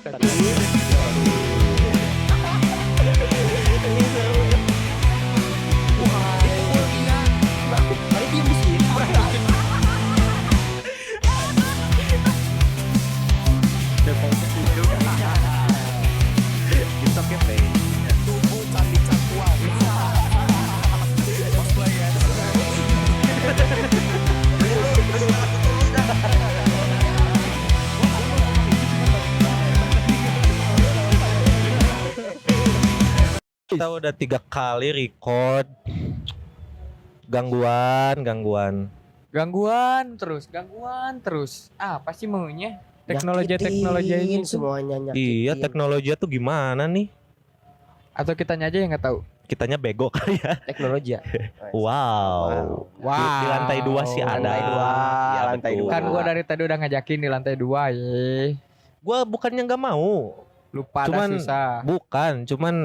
kita. Kita udah 3 kali record. Gangguan terus. Apa sih maunya? Teknologi ini tuh. Semuanya nyakitin. Iya, teknologi tuh gimana nih? Atau kitanya aja yang nggak tahu. Kitanya bego kali ya. Teknologi ya. Wow. Di lantai 2 sih ada. Lantai 2, Ya, lantai betul. 2. Kan gua dari tadi udah ngajakin di lantai 2 ye. Gua bukannya nggak mau. Lupa Cuman- dah susah. Cuman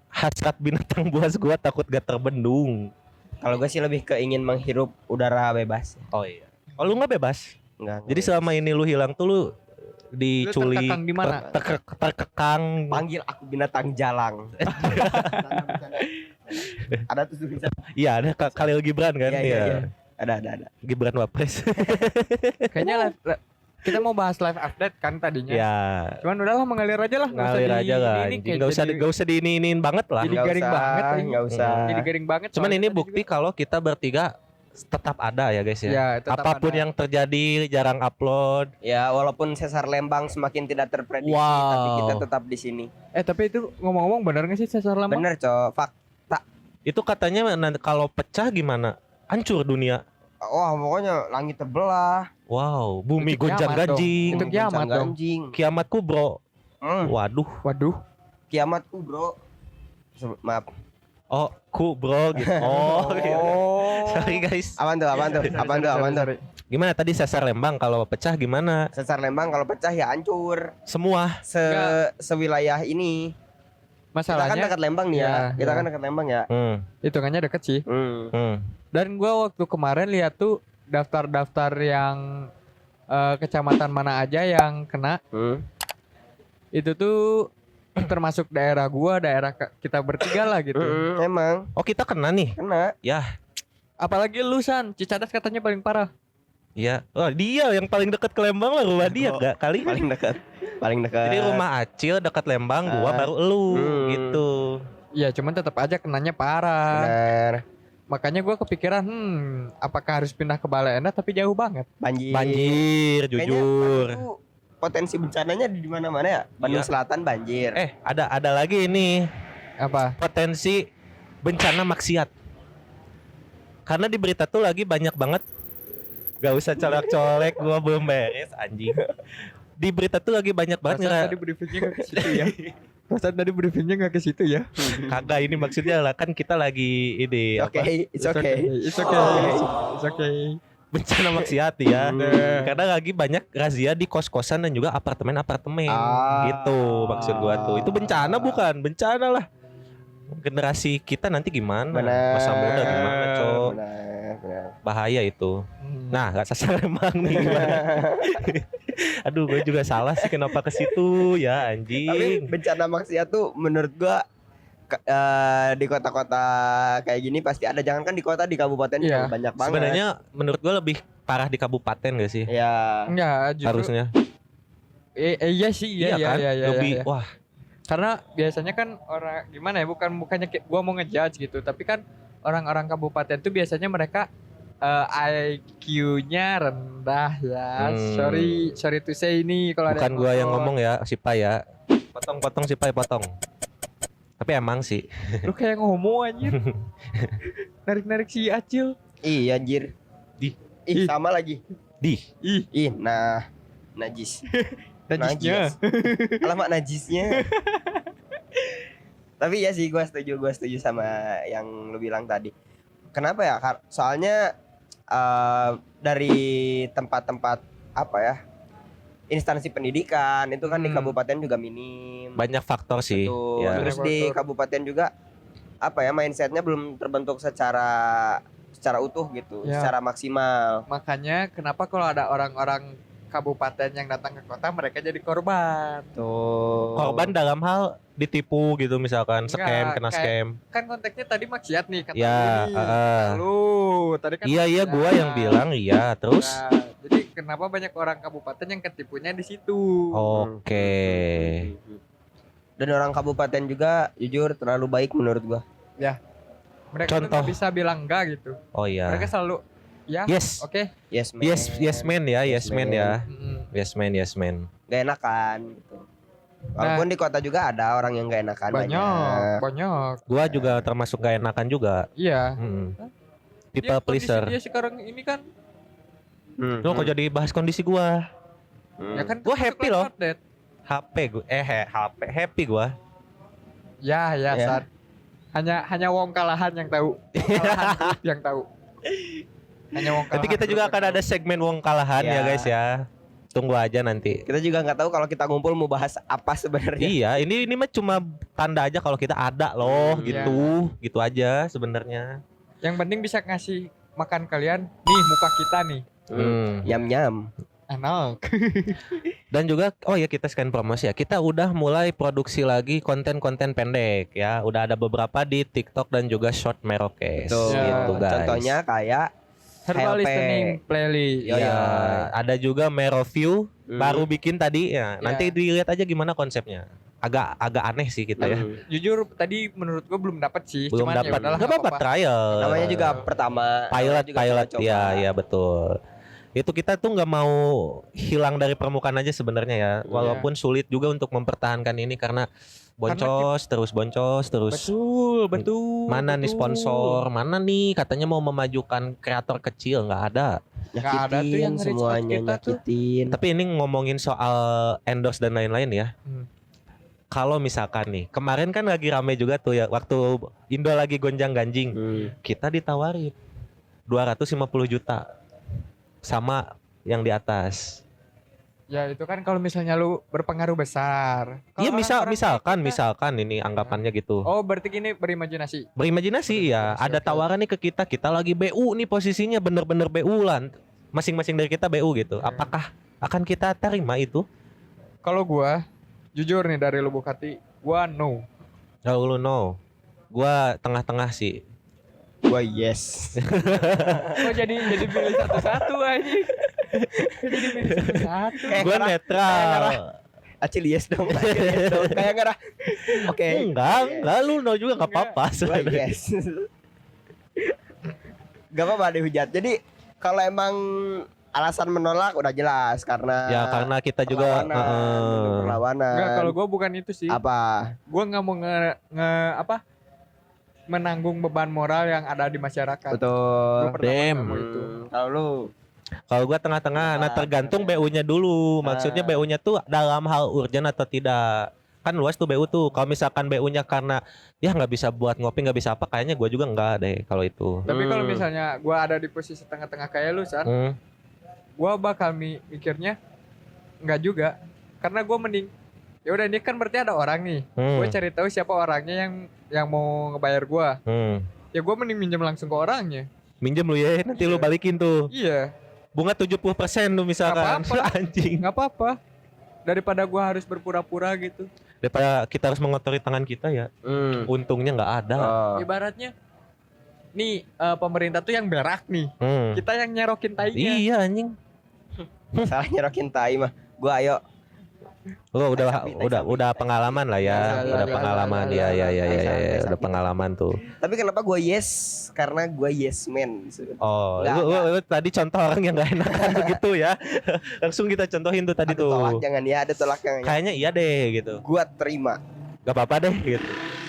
hasrat binatang buas gua takut gak terbendung. Kalau gue sih lebih ke ingin menghirup udara bebas. Oh iya. Oh, lu nggak bebas? Enggak. Jadi selama ini lu hilang tuh lu diculik, terkekang di mana? terkekang. panggil aku binatang jalang. Ada tuh tulisan. Iya, ada Khalil Gibran kan? Iya. Ada. Gibran Wapres. Kayaknya kita mau bahas live update kan tadinya. Ya, Cuman udahlah mengalir aja lah. ngalir aja lah. Gak usah diiniin banget lah. Jadi Nggak garing usah, banget, nggak usah. Jadi garing banget. Cuman soalnya ini tadi bukti juga. kalau kita bertiga tetap ada ya guys ya. Ya, tetap Apapun ada. yang terjadi jarang upload. Ya walaupun sesar Lembang semakin tidak terprediksi, Wow. tapi kita tetap di sini. Tapi itu ngomong-ngomong benar nggak sih sesar lama? Bener cok, fakta. Itu katanya nanti kalau pecah gimana? Hancur dunia. Wah pokoknya langit terbelah. Wow, bumi Itu kiamat gonjang dong. ganjing. Itu kiamat dong. Anjing. Kiamat kubro. Waduh. Waduh. Kiamatku bro. Maaf. Oh, kubro gitu. Oh, gitu. Sorry guys. Apaan tuh? Gimana tadi sesar Lembang kalau pecah gimana? Sesar Lembang kalau pecah ya hancur. Semua. Sewilayah ini. Kita kan Masalahnya dekat Lembang nih ya. Ya, Kita ya. kan dekat Lembang ya. hitungannya deket sih. Hmm. Dan gua waktu kemarin lihat tuh daftar-daftar yang kecamatan mana aja yang kena. Itu tuh termasuk daerah gua, daerah kita bertiga lah gitu. Emang Oh, kita kena nih. kena. Apalagi lu San, Cicadas katanya paling parah. Iya. Oh, dia yang paling dekat ke Lembang lah rumah dia Oh, enggak kali. Paling dekat. Jadi rumah Acil dekat Lembang, gua baru elu gitu. Iya, cuman tetap aja kenanya parah. Bener. Makanya gua kepikiran, apakah harus pindah ke Bale Endah tapi jauh banget. Banjir, Kayaknya jujur. Bandung tuh potensi bencananya di mana-mana ya. Bandung Iya. Selatan banjir. Ada lagi ini Apa? potensi bencana maksiat. Karena di berita tuh lagi banyak banget. Gak usah colek-colek, gua belum beres anjing. Di berita tuh lagi banyak banget Perasaan tadi briefingnya nggak ke situ ya. Perasaan tadi briefingnya nggak ke situ ya. kagak ini maksudnya lah kan kita lagi ini Oke, it's okay. It's okay. It's okay. bencana maksiat ya. Karena lagi banyak razia di kos-kosan dan juga apartemen-apartemen gitu maksud gua tuh. Itu bencana bukan? Bencana lah. Generasi kita nanti gimana? Bener. Masa muda gimana, Cok? Benar. Bahaya itu. Nah, gak sasar emang nih gimana? Aduh, gue juga salah sih kenapa ke situ ya Tapi anjing. bencana maksiat tuh menurut gua di kota-kota kayak gini pasti ada. Jangan kan di kota, di kabupaten Iya. juga banyak banget. Sebenarnya menurut gue lebih parah di kabupaten gak sih? ya Enggak, justru Harusnya. iya sih, iya kan? Lebih iya. wah, Karena biasanya kan orang gimana ya, bukannya gua mau ngejudge gitu, tapi kan orang-orang kabupaten tuh biasanya mereka IQ-nya rendah ya. Sorry to say ini kalau ada bukan gua yang ngomong ya, si Pai ya. Potong si Pai potong. Tapi emang sih. Lu kayak ngomong anjir. Narik-narik si Acil. iya anjir. Ih. Sama lagi. Nah, najis. Najisnya. Alamak najisnya. Tapi ya sih gue setuju sama yang lu bilang tadi. Kenapa ya? Soalnya dari tempat-tempat apa ya, instansi pendidikan itu kan di kabupaten juga minim. Banyak faktor sih. Betul. Ya. Terus di kabupaten juga apa ya, mindsetnya belum terbentuk secara utuh gitu, Ya. secara maksimal. Makanya kenapa kalau ada orang-orang kabupaten yang datang ke kota mereka jadi korban. Tuh. korban dalam hal ditipu gitu misalkan, scam, kena kayak- scam. Kan konteksnya tadi maksiat nih kata Ya, lu nih. Lu tadi kan Iya maksiat. gua yang bilang iya. Terus Nah, jadi kenapa banyak orang kabupaten yang ketipunya di situ? oke. Dan orang kabupaten juga jujur terlalu baik menurut gua. Mereka tuh Contoh. nggak bisa bilang enggak gitu. Oh iya. Mereka selalu ya, Yes. oke. Yes man. Yes man ya, yes man ya. Mm-mm. Yes man. Gak enakan gitu. Walaupun di kota juga ada orang yang gak enakan Banyak. Gua juga termasuk gak enakan juga. Iya. People Dia kondisi pleaser. Dia sekarang ini kan, Lu kok jadi bahas kondisi gua? ya kan Gua termasuk happy live loh. update. HP gua HP happy gua. Ya, Ya. San. Hanya wong kalahan yang tahu. Kalahan grup yang tahu. Hanya wong kalahan. Nanti kita juga grup akan yang ada segmen wong kalahan ya Ya. guys ya. Tunggu aja nanti. Kita juga nggak tahu kalau kita ngumpul mau bahas apa sebenarnya. Iya, ini mah cuma tanda aja kalau kita ada loh Hmm, gitu. Gitu aja sebenarnya. tahu. Yang penting bisa ngasih makan kalian. Nih muka kita nih. Nyam. Enak. Dan juga oh ya kita sekalian promosi ya. Kita udah mulai produksi lagi konten-konten pendek ya. Udah ada beberapa di TikTok dan juga Short Merokes Tuh, gitu guys. contohnya kayak Herbal HLP. listening playlist. Yo, Ya, ada juga Meroview baru bikin tadi ya. Nanti Ya. dilihat aja gimana konsepnya. Agak aneh sih kita ya. Jujur tadi menurut gua belum dapat sih. Belum Cuman ya dapat. udahlah, Gak apa-apa trial. namanya juga pertama. pilot namanya juga pilot coba-coba. ya betul. Itu kita tuh nggak mau hilang dari permukaan aja sebenarnya ya. Walaupun sulit juga untuk mempertahankan ini karena boncos terus. Betul. Mana nih betul. sponsor? Mana nih katanya mau memajukan kreator kecil nggak ada. Nggak ada tuh yang Nyakitin reach out semuanya kita tuh. nyakitin. Tapi ini ngomongin soal endorse dan lain-lain ya. Kalau misalkan nih kemarin kan lagi rame juga tuh ya waktu Indo lagi gonjang-ganjing. Kita ditawarin 250 juta sama yang di atas. Ya itu kan kalau misalnya lu berpengaruh besar. Kalau Iya orang-orang kayak kita- misalkan ini anggapannya gitu. Oh berarti gini berimajinasi. Berimajinasi ya, ada tawaran nih ke kita lagi BU nih posisinya bener-bener BU lah. Masing-masing dari kita BU gitu. Iya. Apakah akan kita terima itu? Kalau gua jujur nih dari lubuk hati, gua no. Kalau lu no. Gua tengah-tengah sih. Gua yes. Oh jadi pilih satu-satu aja. Jadi pilih satu-satu. Gua netral. Acil yes dong. Acil yes dong. Kayak ngerah. Oke. Enggak, lu no juga enggak apa-apa Gua sebenarnya. yes. Gak apa-apa dihujat. Jadi kalau emang alasan menolak udah jelas karena Ya karena kita juga perlawanan. Enggak, kalau gua bukan itu sih. Apa? Gua nggak mau menanggung beban moral yang ada di masyarakat. Betul. Gua pertama Damn. nggak mau itu. Kalau lu Kalau gua tengah-tengah, nah tergantung BU-nya dulu. Maksudnya BU-nya tuh dalam hal urgent atau tidak. Kan luas tuh BU tuh. Kalau misalkan BU-nya karena ya nggak bisa buat ngopi, nggak bisa apa, kayaknya gua juga nggak deh kalau itu. Tapi kalau misalnya gua ada di posisi tengah-tengah kayak lu, San, gua bakal mikirnya nggak juga. Karena gua mending ya udah ini kan berarti ada orang nih. Gua cari tahu siapa orangnya yang mau ngebayar gua. Ya gua mending minjem langsung ke orangnya. Minjem lu ya, nanti lu balikin tuh. Iya, Bunga 70% lu misalkan. Nggak apa-apa. Anjing. nggak apa-apa. Daripada gua harus berpura-pura gitu. Daripada kita harus mengotori tangan kita ya. Untungnya nggak ada. Oh. Ibaratnya nih pemerintah tuh yang berak nih. Kita yang nyerokin tainya. Iya anjing. Salah nyerokin tai mah. Gua ayo. Lu Teks udah pengalaman lah ya. Ya, Udah ya, pengalaman ya, ya ya, udah pengalaman tuh. Tapi kenapa gua yes? Karena gua yes man. Oh, Nggak, lu tadi contoh orang yang gak enakan begitu ya. Langsung kita contohin tuh tadi Ada tolak tuh. jangan ya, ada tolak jangan. Kayaknya iya deh gitu. Gua terima. Gak apa-apa deh gitu.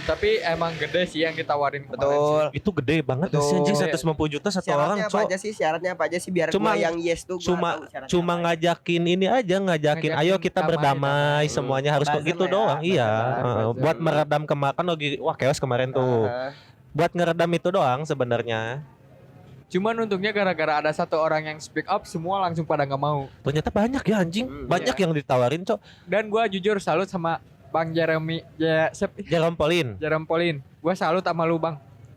Tapi emang gede sih yang ditawarin kemarin sih. Betul. Itu gede banget Betul. sih anjing 150 juta satu orang, Syaratnya apa Cok. aja sih? Syaratnya apa aja sih biar Cuma- gua yang yes tuh gua Cuma tahu syaratnya cuma apa. ngajakin ini aja, ngajakin Ngajakin ayo kita damai, berdamai, damai. semuanya harus kok Buzzer gitu lah ya, doang. buzzer Iya, lah, buzzer. buat meredam kemakan lagi wah chaos kemarin tuh. Buat ngeredam itu doang sebenarnya. Cuman untungnya gara-gara ada satu orang yang speak up, semua langsung pada nggak mau. Ternyata banyak ya anjing, banyak iya. yang ditawarin, Cok. Dan gua jujur salut sama Bang Jeremy, Jerome Pauline. Jerome Pauline. Gua salut sama lu, Bang.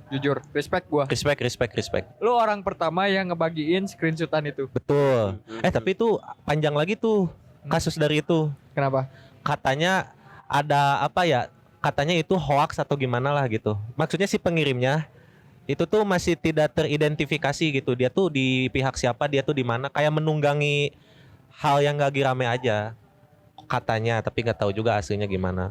Jujur, respect gua. Respect. Lu orang pertama yang ngebagiin screenshotan itu. Betul. Tapi itu panjang lagi tuh kasus dari itu. Kenapa? Katanya ada apa ya? Katanya itu hoax atau gimana lah gitu. Maksudnya si pengirimnya itu tuh masih tidak teridentifikasi gitu. Dia tuh di pihak siapa, dia tuh di mana, kayak menunggangi hal yang lagi rame aja. Katanya, tapi nggak tahu juga aslinya gimana.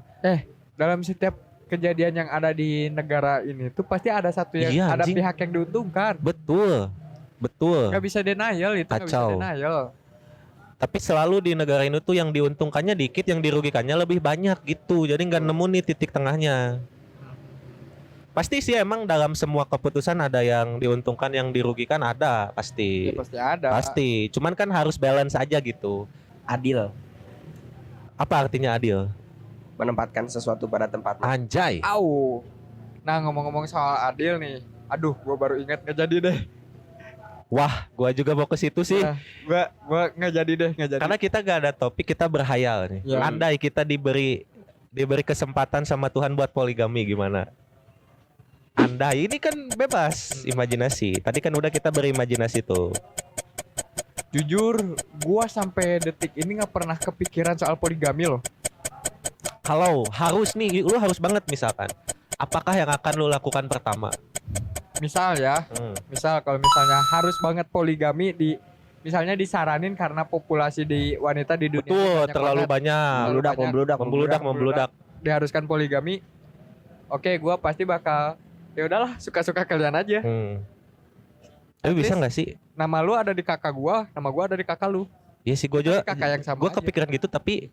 Dalam setiap kejadian yang ada di negara ini tuh pasti ada satu yang Iya, ada anjing. pihak yang diuntungkan. Betul. Gak bisa denial itu, gak bisa Kacau. denial. Tapi selalu di negara ini tuh yang diuntungkannya dikit, yang dirugikannya lebih banyak gitu. Jadi nggak nemu nih titik tengahnya. Pasti sih emang dalam semua keputusan ada yang diuntungkan, yang dirugikan ada pasti. Ya, pasti ada. Pasti. Cuman kan harus balance aja gitu. Adil, Apa artinya adil? menempatkan sesuatu pada tempatnya. Anjay. Au. Nah, ngomong-ngomong soal adil nih. Aduh, gua baru ingat nggak jadi deh. Wah, gua juga mau ke situ sih. Nah, gua nggak jadi deh, nggak jadi. Karena kita gak ada topik, kita berhayal nih. Ya. Andai kita diberi kesempatan sama Tuhan buat poligami gimana? Andai ini kan bebas imajinasi. Tadi kan udah kita berimajinasi tuh. Jujur, gua sampai detik ini nggak pernah kepikiran soal poligami loh. Kalau harus nih, lu harus banget misalkan. Apakah yang akan lu lakukan pertama? Misal ya, misal kalau misalnya harus banget poligami misalnya disaranin karena populasi di wanita di dunia Betul, banyak terlalu banget, banyak. Membludak. diharuskan poligami. Oke, gua pasti bakal ya udahlah, suka-suka kalian aja. Tapi At bisa least nggak sih? Nama lu ada di kakak gua, nama gua ada di kakak lu. Iya sih, gue juga. Kakak yang sama Gue aja. kepikiran gitu, tapi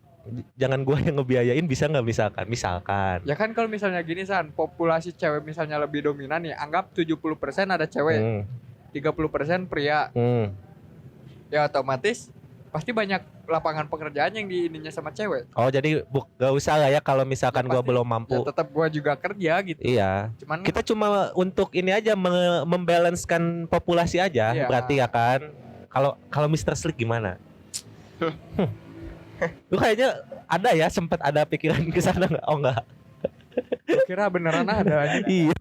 jangan gue yang ngebiayain, bisa nggak misalkan. Ya kan kalau misalnya gini San, populasi cewek misalnya lebih dominan nih, anggap 70% ada cewek, 30% pria. Ya otomatis pasti banyak lapangan pekerjaan yang di ininya sama cewek. Oh jadi gak usah lah ya kalau misalkan Ya gue pasti, belum mampu. Ya tetap gua juga kerja gitu. Iya. Cuman Kita cuma untuk ini aja membalancekan populasi aja, Iya. berarti ya kan. Kalau Mr. Slick gimana? Lu kayaknya ada ya, sempat ada pikiran ke sana nggak? Oh enggak. gua kira beneran ada aja. Iya.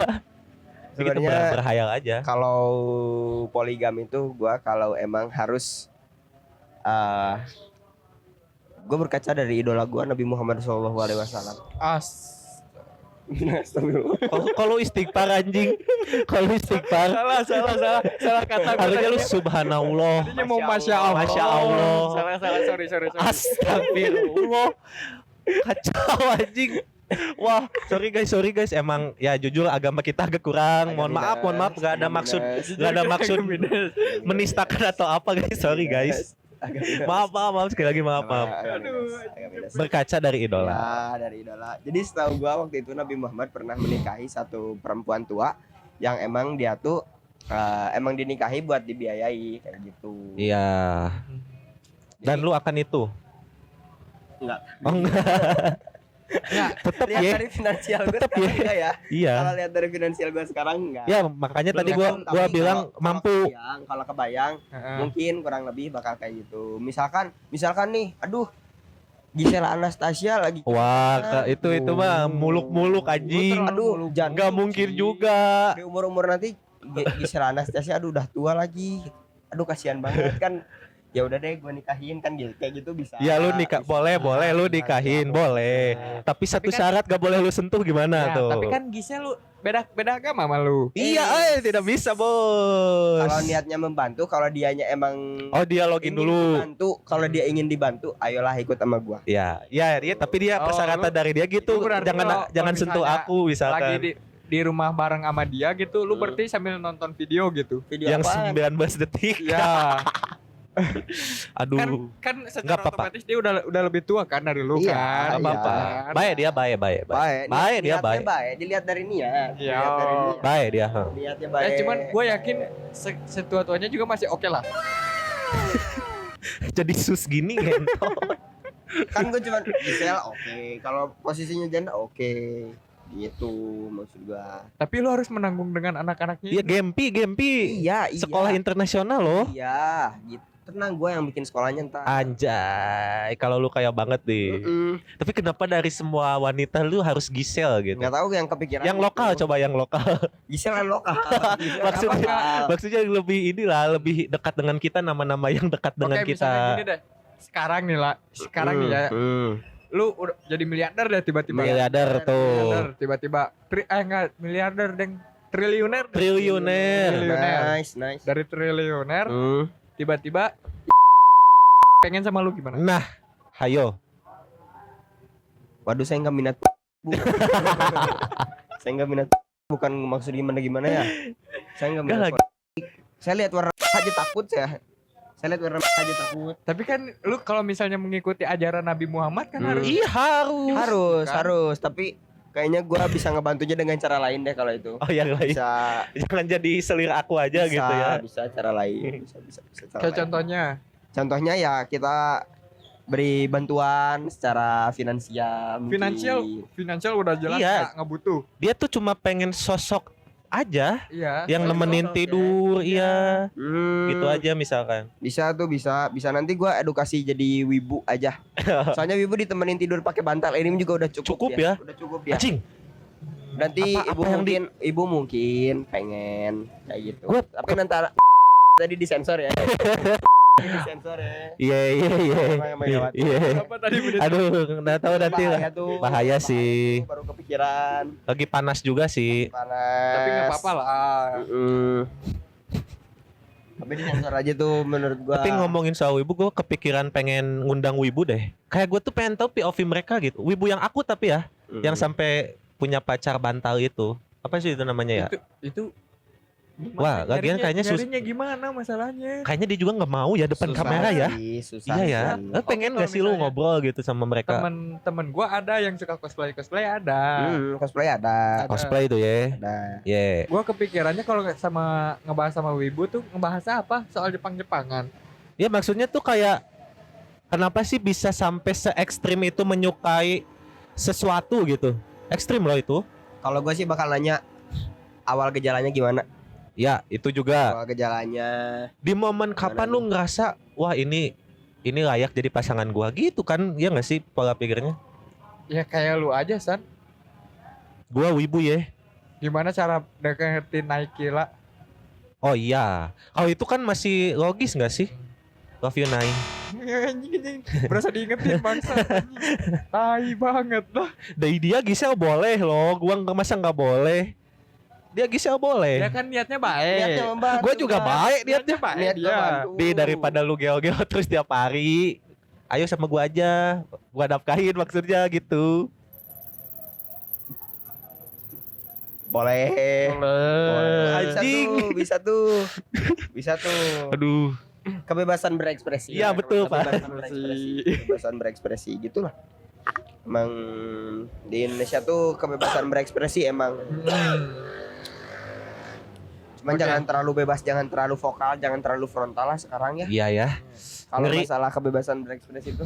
Kita Sebenarnya berhayal aja. kalau poligami itu gua kalau emang harus gue berkaca dari idola gua Nabi Muhammad SAW. Kalau istighfar anjing. Kalau istighfar. Salah kata. Harusnya lu subhanallah. Tadinya mau Masya Allah. Masya Allah. Salah, sorry. Astagfirullah. Kacau anjing. Wah, sorry guys, emang ya jujur agama kita agak kurang. Mohon maaf, gak ada maksud menistakan atau apa guys. Sorry guys. Maaf sekali lagi maaf. Berkaca dari idola. Ya, dari idola. Jadi setahu gua waktu itu Nabi Muhammad pernah menikahi satu perempuan tua yang emang dia tuh emang dinikahi buat dibiayai kayak gitu. Iya. Dan lu akan itu? Enggak. Oh enggak. Ya, Tetap Lihat ya. dari finansial gue Tetep sekarang ya. enggak ya. Iya. Kalau lihat dari finansial gue sekarang enggak. Ya makanya tadi Belum, gua tapi bilang kalau mampu. Kalau kebayang mungkin kurang lebih bakal kayak gitu. Misalkan nih, aduh, Gisela Anastasia lagi. Wah, itu mah muluk-muluk anjing. Aduh, jangan Nggak mungkin juga. Di umur nanti Gisela Anastasia aduh udah tua lagi. Aduh kasihan banget kan. Ya udah deh gue nikahin kan gitu, kayak gitu bisa. Ya lu nikah Bisa. boleh lu nikahin boleh. Tapi satu kan- syarat gak boleh lu sentuh gimana Ya, tuh? tapi kan Gisel lu beda agama sama lu. Iya, tidak bisa bos. Kalau niatnya membantu, kalau dianya emang Oh dia login ingin dulu. dibantu, kalau dia ingin dibantu, ayolah ikut sama gua. Ya, tapi dia Oh, persyaratan lu- dari dia gitu. itu berarti kalau Jangan sentuh misalnya aku Lagi misalkan. di rumah bareng sama dia gitu, lu berarti sambil nonton video gitu. Video Yang apaan? 19 detik. Ya, Aduh. kan Nggak secara apa-apa. otomatis dia udah lebih tua kan dari lu Iya, kan. Apa apa. Kan? Baik dia baik. Baik, Baik dia niatnya baik. Dilihat dari niat. Iya. Dilihat dari niat. Baik dia. Niatnya baik. Cuman gue yakin setua-tuanya juga masih oke lah. Jadi sus gini ngentot. Kan gue cuman Gisel oke, kalau posisinya janda oke. Gitu maksud gua. Tapi lu harus menanggung dengan anak-anaknya. Iya, Gempi. Iya. Sekolah internasional loh. Iya, gitu. Tenang, gue yang bikin sekolahnya ntar. Anjay, kalau lu kayak banget deh. Tapi kenapa dari semua wanita lu harus Gisel gitu? Nggak tahu yang kepikiran. Yang gitu. lokal, coba yang lokal. Gisel yang lokal. Gisel Maksudnya- lokal. Maksudnya lebih lebih dekat dengan kita, nama-nama yang dekat dengan Oke, misalnya kita. gini deh. Sekarang nih ya, lu udah jadi miliarder deh tiba-tiba. Miliarder tuh. Miliarder, tiba-tiba enggak miliarder deng, triliuner. Triliuner. Nice. Dari triliuner tiba-tiba pengen sama lu gimana? Nah, hayo. Waduh, saya nggak minat. Saya nggak minat. Bukan maksud gimana ya. Saya nggak minat. Saya lihat warna aja takut saya. Saya lihat warna aja takut. Tapi kan lu kalau misalnya mengikuti ajaran Nabi Muhammad kan harus. Iya harus. Harus. Tapi kayaknya gua bisa ngebantunya dengan cara lain deh kalau itu. Oh yang lain. Bisa. Jangan jadi selir aku aja Bisa, gitu ya. Bisa cara lain. Bisa cara Kayak lain. contohnya. Contohnya ya kita beri bantuan secara finansial. mungkin. Finansial udah jelas Iya. nggak butuh. Dia tuh cuma pengen sosok aja Iya. yang nemenin tidur, iya. Hmm, Gitu aja misalkan. Bisa tuh bisa nanti gua edukasi jadi wibu aja. Soalnya wibu ditemenin tidur pakai bantal ini juga udah cukup, Cukup ya? Udah cukup ya. Anjing. Nanti Apa yang ibu mungkin pengen kayak gitu. Gua- Tapi nanti tadi disensor ya. Disensor ya. Iya. Megawati. Iya. Apa tadi bener? Aduh, nggak tahu nanti lah. Bahaya tuh. Bahaya sih. Tuh, baru kepikiran. Lagi panas juga sih. Panas. Tapi nggak apa-apa lah. Tapi disensor aja tuh menurut gua. Tapi ngomongin soal wibu, gue kepikiran pengen ngundang wibu deh. Kayak gue tuh pengen tahu POV mereka gitu. Wibu yang aku tapi ya, yang sampai punya pacar bantal itu. Apa sih itu namanya ya? Itu Wah, lagian kayaknya nyarinya gimana masalahnya? Kayaknya dia juga nggak mau ya depan Susah kamera ya. susah Iya ya. sih. Pengen Kalau gak sih lu misalnya ngobrol gitu sama mereka? Temen gua ada yang suka cosplay ada. Cosplay ada. Cosplay itu ya. Ada. Yeah. Gua kepikirannya kalau ngebahas sama Wibu tuh ngebahas apa? Soal Jepang-Jepangan. Ya maksudnya tuh kayak kenapa sih bisa sampai se ekstrim itu menyukai sesuatu gitu? Ekstrim loh itu. Kalau gua sih bakal nanya awal gejalanya gimana? Ya itu juga. Awal gejalanya. Di momen kapan lu ngerasa wah ini layak jadi pasangan gua gitu kan? Ya nggak sih pola pikirnya? Ya kayak lu aja San. Gua wibu ya. Gimana cara deketin Naikila? Oh iya. Kalau itu kan masih logis nggak sih? Love you Nine. Anjing. Berasa diingetin bangsa. Tai banget lah. Dari dia Gisel boleh loh. Gua masa nggak boleh? Dia Gisel boleh. Dia kan niatnya baik. Niatnya membantu, Gue juga kan? baik niatnya. baik Niat dia. membantu. Di daripada lu geo-geo terus tiap hari. Ayo sama gua aja. Gua nafkahin maksudnya gitu. Boleh. Anjing. Bisa tuh. Aduh. Kebebasan berekspresi. Iya, betul, Pak. Kebebasan berekspresi gitulah. Emang di Indonesia tuh kebebasan berekspresi emang. Cuman jangan terlalu bebas, jangan terlalu vokal, jangan terlalu frontal lah sekarang ya. Iya ya. Kalau Ngeri. masalah kebebasan berekspresi itu.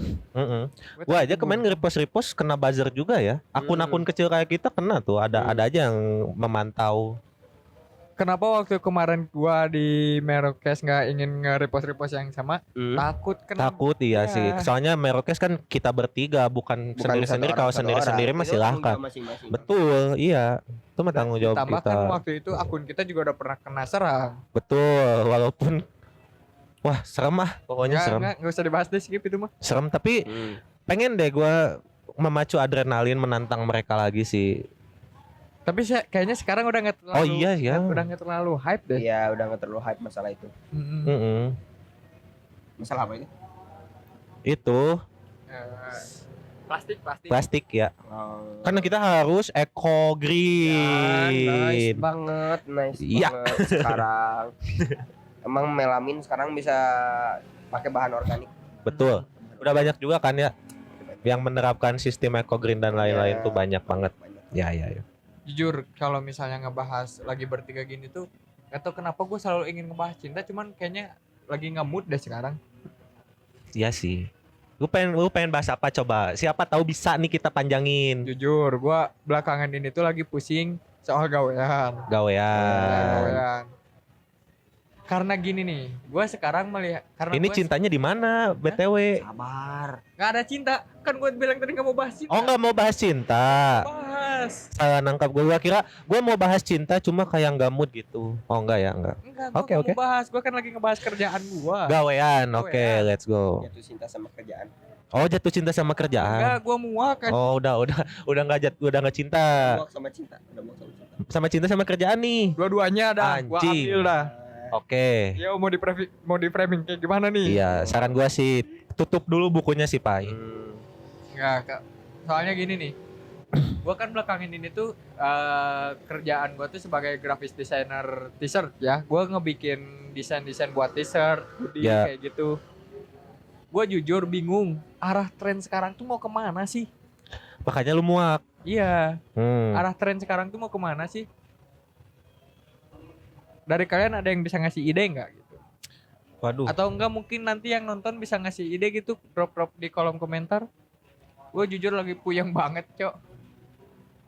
Gua aja kemarin nge-repost kena buzzer juga ya. Akun-akun kecil kayak kita kena tuh. Ada aja yang memantau. Kenapa waktu kemarin gua di Merokes nggak ingin nge-repost yang sama? Takut iya Ya. sih. Soalnya Merokes kan kita bertiga bukan sendiri-sendiri. Kalau sendiri-sendiri mah silahkan. Betul, iya. Itu mah tanggung jawab Tambah kita. kan waktu itu akun kita juga udah pernah kena serang. Betul, walaupun wah serem ah, pokoknya serem. Nggak usah dibahas deh, skip itu mah. Serem tapi pengen deh gua memacu adrenalin menantang mereka lagi sih. Tapi kayaknya sekarang udah nggak terlalu. Oh iya ya. Udah nggak terlalu hype deh. Iya, udah nggak terlalu hype masalah itu. Masalah apa itu? Itu plastik ya. Karena kita harus eco Nice green. banget, Iya. sekarang. Emang melamin sekarang bisa pakai bahan organik. Betul. Udah banyak juga kan ya yang menerapkan sistem eco green dan lain-lain Iya. tuh banyak banget. Ya. Jujur kalau misalnya ngebahas lagi bertiga gini tuh, nggak tahu kenapa gue selalu ingin ngebahas cinta, cuman kayaknya lagi nggak mood deh sekarang. Iya sih. Lu pengen bahas apa coba? Siapa tahu bisa nih kita panjangin. Jujur, gue belakangan ini tuh lagi pusing soal gawean. Gawean. Karena gini nih, gue sekarang melihat karena Ini cintanya di mana, BTW? Sabar. nggak ada cinta, kan gue bilang tadi nggak mau bahas cinta. Oh, nggak mau bahas cinta. Bahas. Salah nangkap gue. Gua kira gue mau bahas cinta cuma kayak nggak mood gitu. Oh enggak ya, enggak. Enggak, gue Oke, nggak oke. mau bahas. Gue kan lagi ngebahas kerjaan gue. Gawean. Oke, Gawean. let's go. Jatuh cinta sama kerjaan. Oh, jatuh cinta sama kerjaan. Enggak, gua muak kan. Oh, udah nggak cinta. Muak sama cinta. Udah muak sama cinta. Sama cinta sama kerjaan nih. Dua-duanya ada, gua Anjing. ambil dah. Oke. Ya mau di framing kayak gimana nih? Iya, saran gua sih tutup dulu bukunya sih, Pai. Enggak, soalnya gini nih. Gua kan belakangan ini tuh kerjaan gua tuh sebagai graphic designer t-shirt ya. Gua ngebikin desain-desain buat t-shirt, hoodie Ya. kayak gitu. Gua jujur bingung arah tren sekarang tuh mau kemana sih? Makanya lu muak. Iya, Hmm. arah tren sekarang tuh mau kemana sih? Dari kalian ada yang bisa ngasih ide nggak gitu? Waduh. Atau enggak mungkin nanti yang nonton bisa ngasih ide gitu, drop di kolom komentar. Gue jujur lagi puyeng banget, Cok.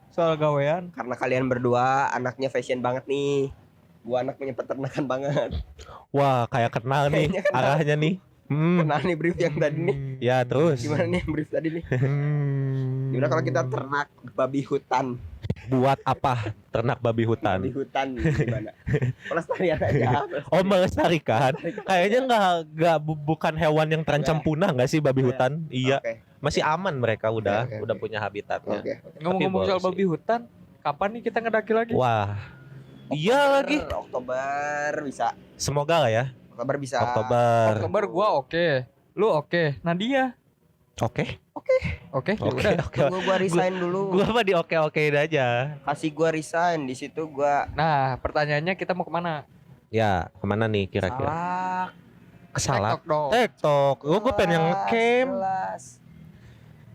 Soal gawean. Karena kalian berdua anaknya fashion banget nih. Gua anaknya peternakan banget. Wah, kayak kenal nih Kayaknya kenal. arahnya nih. Kenal nih brief yang tadi nih. Ya, terus. Gimana nih brief tadi nih? Gimana kalau kita ternak babi hutan? Buat apa ternak babi hutan? Babi hutan gimana? Pelestarian aja. Oh, melestarikan. Kayaknya bukan hewan yang terancam punah nggak sih babi hutan? Iya, Oke. masih aman mereka udah Oke. punya habitatnya. Oke. Ngomong-ngomong Tapi soal boleh babi hutan, kapan nih kita ngedaki lagi? Wah, iya lagi. Oktober bisa. Semoga lah ya. Oktober bisa. Oktober. Oktober gua oke. Lu oke. Nadia Oke. oke. Oke. Udah. Oke. Tunggu gua resign dulu. Gua mah di oke-okein aja. Kasih gua resign di situ gua Nah, pertanyaannya kita mau kemana? Ya, kemana nih kira-kira? salah. Kesalak. TikTok dong. TikTok. Gue pengen yang ngecam, Jelas.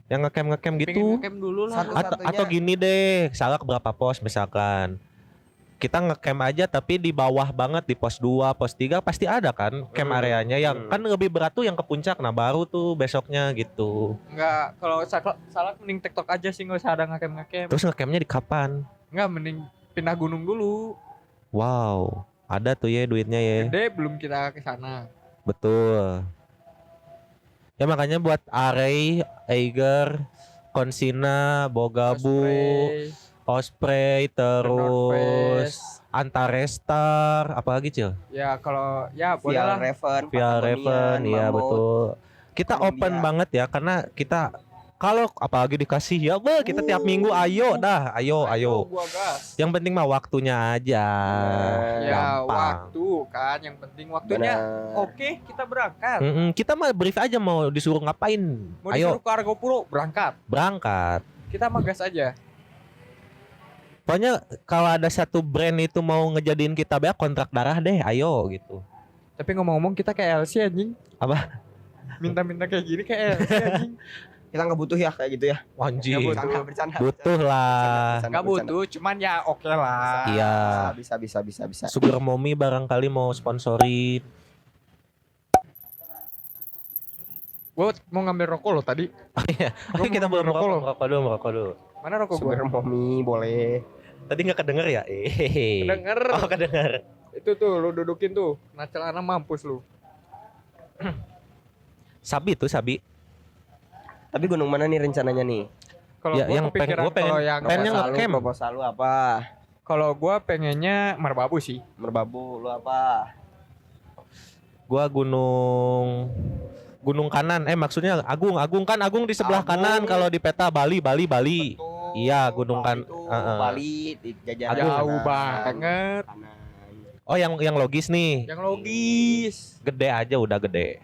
yang ngecam Pengen gitu. ngecam dulu lah. Satu- Atau gini deh, Salak berapa pos misalkan. Kita ngecam aja tapi di bawah banget di pos 2, pos 3 pasti ada kan camp areanya yang kan lebih berat tuh yang ke puncak. Nah, baru tuh besoknya gitu. Enggak, kalau salah mending TikTok aja sih, nggak usah ada ngecam. Terus ngecamnya di kapan? Enggak, mending pindah gunung dulu. Wow, ada tuh ya duitnya ya. Gede belum kita ke sana. Betul. Ya makanya buat Arey, Eiger, Konsina, Bogabu, Osprey, terus Antarestar, apa lagi Cil? Ya kalau ya boleh Vial lah. Raven, Via Patagonian, Raven, iya Mammoth. betul. Kita Columbia. open banget ya karena kita kalau apalagi dikasih ya beh, kita tiap minggu ayo dah, ayo. Gua gas. Yang penting mah waktunya aja. Ya Gampang. waktu kan, yang penting waktunya. Benar. Oke, kita berangkat. Kita mah brief aja mau disuruh ngapain. Mau Ayo disuruh ke Argopuro, berangkat. berangkat. Kita mah gas aja. Pokoknya kalau ada satu brand itu mau ngejadiin kita kontrak darah deh, ayo gitu. Tapi ngomong-ngomong kita kayak LC anjing. Apa? Minta-minta kayak gini kayak LC anjing. Kita nggak butuh ya kayak gitu ya. Anjing. Ya, Bercanda. Butuh lah. Gak butuh, cuman ya oke lah. Iya. Bisa. Sugar Mommy barangkali mau sponsori. Gue mau ngambil rokok lo tadi. Oke, kita mau belum merokok loh. merokok dulu. Mana rokok gue? Sugar mommy boleh. Tadi nggak kedenger ya? Kedenger. Oh, kedenger. Itu tuh lu dudukin tuh. Nah celana mampus lu. Sabi tuh, Sabi. Tapi gunung mana nih rencananya nih? Kalau Ya, gua yang kepikiran gua pengen- kalau yang pengennya Proposal lu- ngecamp. Proposal lu apa? kalau gua pengennya merbabu sih. Merbabu lu apa? Gua gunung kanan. Maksudnya Agung kan Agung di sebelah Agung. kanan kalau di peta Bali. Betul. Iya, gunung kan. Itu Heeh. Bali di jajaran Jauh kanan. banget. Kanan. Oh, yang logis nih. Yang logis. Gede aja udah gede.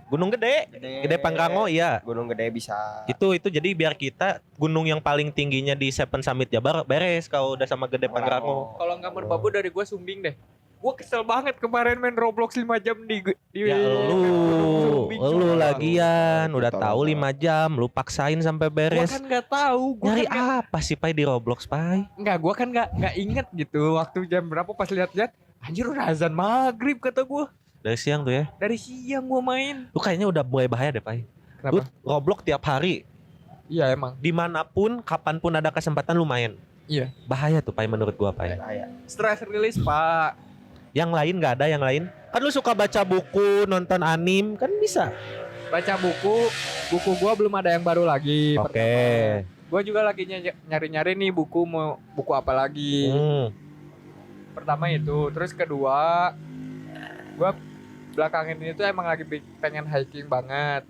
Gunung gede. Gede Pangrango iya. Gunung gede bisa. Itu jadi biar kita gunung yang paling tingginya di Seven Summit Jabar beres kalau udah sama Gede Pangrango. Kalau nggak merbabu dari gua sumbing deh. Gua kesel banget kemarin main Roblox 5 jam di Ya Sumbing, lu sumpah. lagian udah Tolong, tahu tolong. 5 jam lu paksain sampai Gua beres. kan nggak tahu. Nyari apa sih Pai di Roblox Pai? Gua kan nggak inget gitu waktu jam berapa pas lihat-lihat. Anjir udah azan maghrib kata gua. Dari siang tuh ya. Dari siang gua main. Lu kayaknya udah mulai bahaya deh Pai. Lu Kenapa? Roblox tiap hari Iya emang. dimanapun kapanpun ada kesempatan lu main. Iya. Bahaya tuh Pai menurut gua Pai. Kayak Stress release pak. Yang lain nggak ada yang lain? Kan lu suka baca buku, nonton anim, kan bisa. Baca buku gua belum ada yang baru lagi. Oke. Pertama. Gua juga lagi nyari-nyari nih buku mau buku apa lagi. Pertama itu, terus kedua gua belakangan ini tuh emang lagi pengen hiking banget.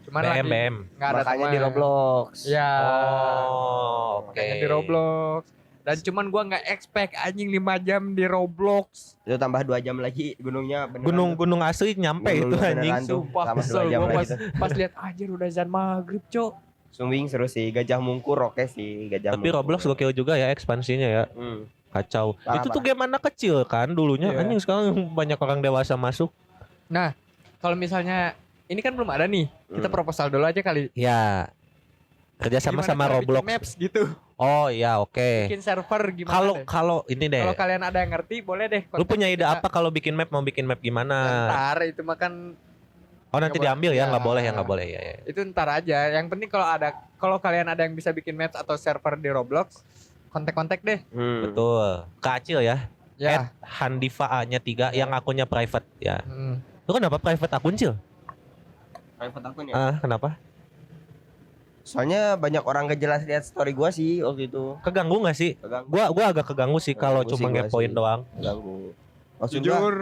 Cuman BM lagi BM. nggak ada Makanya teman. di Roblox. Ya. Oh, oke. Makanya di Roblox. Dan cuman gua nggak expect anjing 5 jam di Roblox. Itu tambah 2 jam lagi gunungnya beneran. Gunung asli nyampe itu Gunungnya anjing. beneran tuh. Sumpah Sama kesel 2 jam gua lagi pas, tuh. pas lihat anjir udah azan maghrib, Cok. Swimming seru sih, Gajah Mungkur oke sih, Gajah Tapi Mungkur. Roblox gokil juga ya ekspansinya ya. Kacau. Parah, Itu tuh game anak kecil kan dulunya. Iya. Anjing sekarang banyak orang dewasa masuk. Nah, kalau misalnya ini kan belum ada nih. Kita proposal dulu aja kali. Ya. Kerja sama Gimana sama cara bikin Roblox. maps gitu. Oh iya oke. Bikin server gimana Kalau deh. kalau ini deh. Kalau kalian ada yang ngerti boleh deh. Lu punya ide kontak kita. apa kalau bikin map, mau bikin map gimana? Ntar itu makan Oh nanti Nggak diambil boleh. ya, nggak Ya. boleh ya, nggak boleh ya. itu ntar aja. Yang penting kalau kalian ada yang bisa bikin maps atau server di Roblox, kontak-kontak deh. Betul. Kacil ya. Ya. Handifa A-nya 3 yang akunnya private ya. Hmm. Lu kenapa private akun Cil? Private akun ya. Kenapa? Soalnya banyak orang gak jelas lihat story gua sih waktu itu. Keganggu nggak sih? Keganggu. Gua agak keganggu sih kalau Keganggu cuma sih gua ngepoin sih. doang. Ganggu. Maksud gua, Jujur,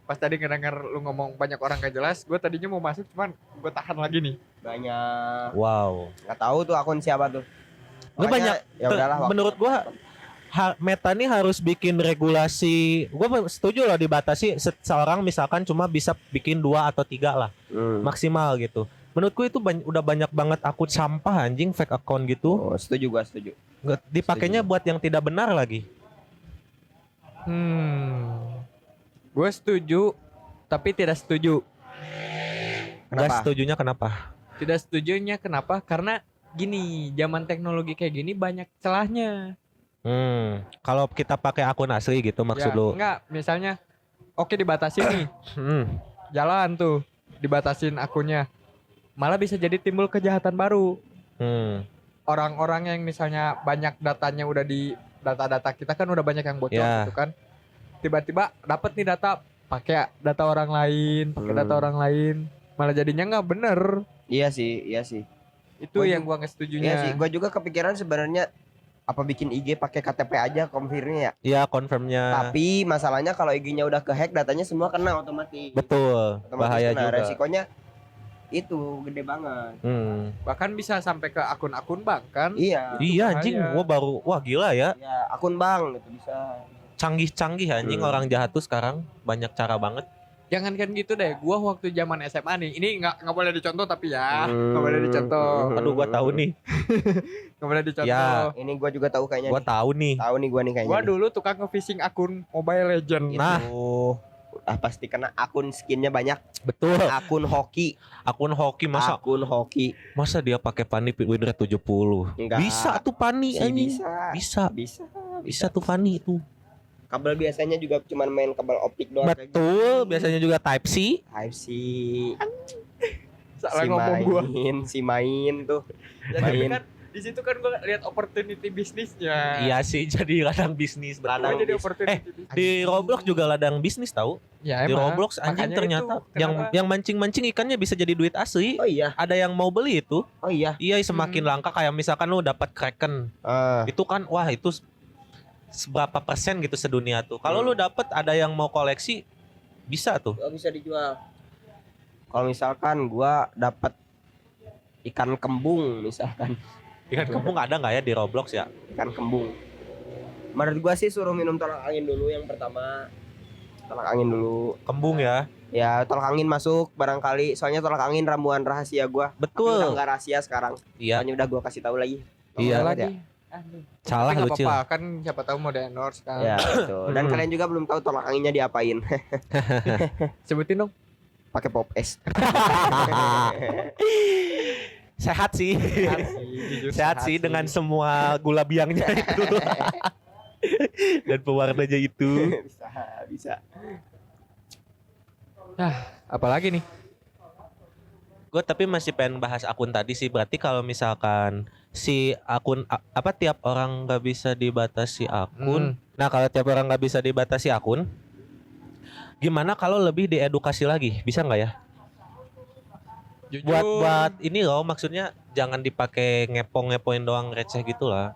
pas tadi ngedenger lu ngomong banyak orang gak jelas, gue tadinya mau masuk cuman gue tahan lagi nih. banyak Wow. nggak tahu tuh akun siapa tuh. Lu Makanya, banyak. ya udahlah. Menurut gua Meta nih harus bikin regulasi. Gua setuju loh dibatasi seorang misalkan cuma bisa bikin 2 atau 3 lah maksimal gitu. Menurutku itu udah banyak banget akun sampah anjing, fake account gitu. Oh, setuju gua setuju. Nggak dipakainya buat yang tidak benar lagi. Gue setuju, tapi tidak setuju. Nggak Kenapa? setujunya kenapa? Tidak setujunya kenapa? Karena gini, zaman teknologi kayak gini banyak celahnya. Kalau kita pakai akun asli gitu maksud Ya, lu? enggak, misalnya oke dibatasin nih, Hmm. jalan tuh, dibatasin akunnya. Malah bisa jadi timbul kejahatan baru. Orang-orang yang misalnya banyak datanya udah di data-data kita kan udah banyak yang bocor Ya. gitu kan. Tiba-tiba dapat nih data pakai data orang lain, pakai data orang lain, malah jadinya nggak bener. Iya sih. Itu Gua yang juga- gua nggak Iya setujunya. sih. Gua juga kepikiran sebenarnya apa bikin IG pakai KTP aja confirmnya ya. Iya confirmnya. Tapi masalahnya kalau IG-nya udah kehack datanya semua kena otomatis. Betul. Otomatis Bahaya kena. juga. Resikonya itu gede banget. Bahkan bisa sampai ke akun-akun bank kan. Iya. Iya anjing, bahaya. gua baru gila ya. Ya, akun bank gitu bisa. Canggih-canggih anjing orang jahat tuh sekarang banyak cara banget. Jangankan gitu deh, gua waktu zaman SMA nih, ini nggak boleh dicontoh tapi ya, nggak boleh dicontoh, Aduh gua tahu nih. nggak boleh dicontoh. Ya. Ini gua juga tahu kayaknya. Gua tahu nih. Tahu nih gua nih kayaknya. Gua nih. dulu tukang nge-phishing akun Mobile Legend. Nah. Pasti kena akun skinnya banyak. Betul. Akun hoki. Akun hoki Akun hoki. masa dia pakai Pani Windred 70. Enggak. Bisa tuh Pani Sih, anjing. bisa. Bisa. Bisa. Bisa tuh Pani itu. Kabel biasanya juga cuman main kabel optik doang. kayak gitu. Betul, biasanya juga Type C. Type C. Salah Si ngomong gua. main tuh. Ya, tapi main. kan di situ kan gua lihat opportunity bisnisnya. Iya sih, jadi ladang bisnis. Gua Ladang jadi bis- opportunity bisnis. Di Roblox juga ladang bisnis tahu. Ya, Di emang. Roblox anjing Makanya ternyata itu yang kenapa- yang mancing-mancing ikannya bisa jadi duit asli. Oh iya. Ada yang mau beli itu. Oh iya. Iya, semakin langka kayak misalkan lu dapat Kraken. Itu kan wah itu seberapa persen gitu sedunia tuh. Kalau lu dapat ada yang mau koleksi bisa tuh. Gak bisa dijual. Kalau misalkan gua dapat ikan kembung misalkan, Ikan kembung ada nggak ya di Roblox ya? ikan kembung. Menurut gua sih suruh minum tolak angin dulu yang pertama. Tolak angin dulu. Kembung ya. Ya, tolak angin masuk barangkali. Soalnya tolak angin ramuan rahasia gua. Tapi udah Betul. enggak rahasia sekarang. Iya. Soalnya udah gua kasih tahu lagi. Iya. Banget ya. lagi. Aduh. Salah Tapi lu, nggak Cil. apa-apa, kan siapa tahu mau di-endorse kan. Ya, gitu. Dan kalian juga belum tahu tolak anginnya diapain. Sebutin dong. Pakai pop es. Sehat sih. Jujur Sehat sih dengan semua gula biangnya itu. Dan pewarnanya itu. bisa. Apalagi nih? Gue tapi masih pengen bahas akun tadi sih. Berarti kalau misalkan si akun apa tiap orang nggak bisa dibatasi akun. Nah kalau tiap orang nggak bisa dibatasi akun, gimana kalau lebih diedukasi lagi? Bisa nggak ya? Jujur. Buat ini loh, maksudnya jangan dipakai ngepong-ngepoin doang receh gitu lah.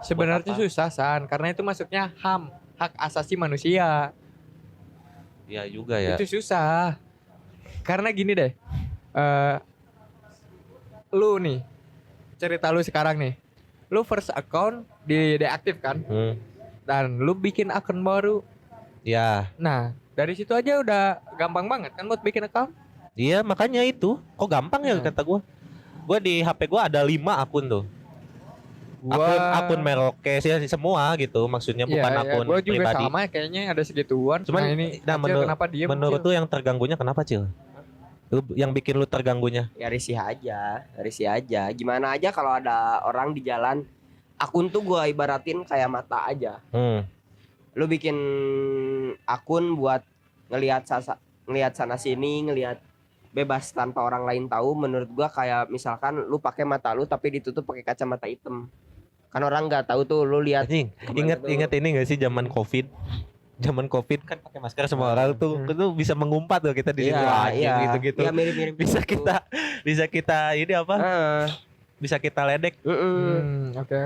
Sebenarnya Buat apa? susah San, karena itu masuknya HAM, hak asasi manusia. Ya juga ya. Itu susah. Karena gini deh. lu nih, cerita lu sekarang nih. Lu first account deaktif kan? Dan lu bikin akun baru. Ya. Nah, dari situ aja udah gampang banget kan buat bikin account. Iya, makanya itu. Kok gampang ya kata gua. Gua di HP gua ada 5 akun tuh. Akun Merauke sih semua gitu, maksudnya bukan akun gua juga pribadi. sama kayaknya ada segituan. Cuman kenapa dia menurut tuh yang terganggunya kenapa, Cil? Yang bikin lu terganggunya? Ya risih aja. Gimana aja kalau ada orang di jalan, akun tuh gua ibaratin kayak mata aja. Lu bikin akun buat ngelihat sana sini, ngelihat bebas tanpa orang lain tahu. Menurut gua kayak misalkan lu pakai mata lu tapi ditutup pakai kacamata hitam. Kan orang nggak tahu tuh lu lihat. Ingat ini enggak sih zaman Covid? Zaman Covid kan pakai masker semua orang tuh itu bisa mengumpat tuh kita di situ gitu-gitu. Iya, mirip-mirip. Bisa kita ini apa? Bisa kita ledek. Oke.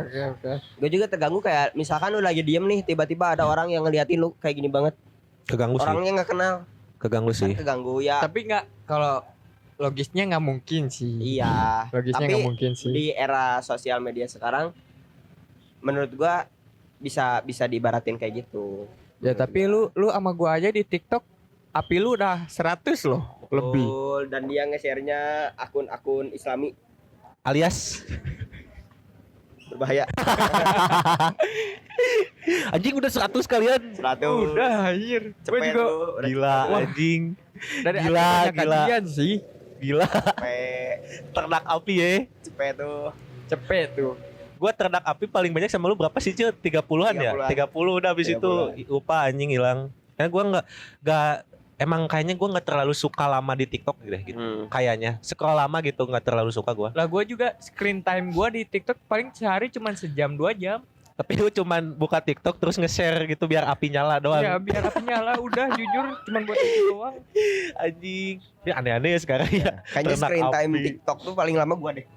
Gue juga terganggu kayak misalkan lu lagi diem nih, tiba-tiba ada orang yang ngeliatin lu kayak gini banget. Keganggu sih. Orangnya nggak kenal. Keganggu sih. Kan keganggu ya. Tapi nggak, kalau logisnya nggak mungkin sih. Iya. Logisnya Tapi nggak mungkin sih. Di era sosial media sekarang, menurut gua bisa diibaratin kayak gitu. Ya tapi lu sama gua aja di TikTok, api lu udah 100 loh lebih. Dan dia nge-share-nya akun-akun Islami Alias berbahaya. anjing udah 100 kalian. 100. Udah anjir. Gua juga Gila anjing. dari Gila. kajian sih. Gila. Cepet. Ternak api ya. Cepet tuh. Cepet tuh. Gua ternak api paling banyak sama lu berapa sih, Cil? 30-an ya? 30 udah habis itu upah anjing hilang. Karena gua enggak emang kayaknya gua enggak terlalu suka lama di TikTok gitu. Kayaknya scroll lama gitu enggak terlalu suka gua. Lah gua juga screen time gua di TikTok paling sehari cuman sejam 2 jam. Tapi lu cuman buka TikTok terus nge-share gitu biar api nyala doang. Ya biar api nyala udah jujur cuman buat itu doang. Anjing. Ini aneh-aneh ya sekarang ya. Kayaknya Ternak screen time api. TikTok tuh paling lama gua deh.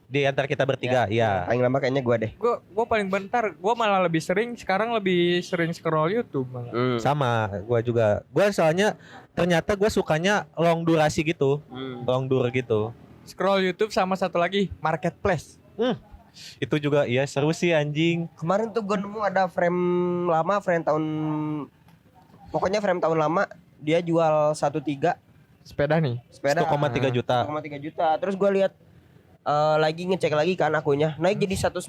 Di antara kita bertiga, ya. Paling lama kayaknya gua deh. Gua paling bentar, gua malah lebih sering sekarang lebih sering scroll YouTube malah. Sama, gua juga. Gua soalnya ternyata gua sukanya long durasi gitu. Long dur gitu. Scroll YouTube sama satu lagi Marketplace. Itu juga iya seru sih anjing. Kemarin tuh gua nemu ada frame lama, pokoknya frame tahun lama, dia jual 1.3 sepeda nih. sepeda 1,3 juta. 1,3 juta. Terus gua lihat lagi ngecek lagi kan akunnya naik jadi 1.950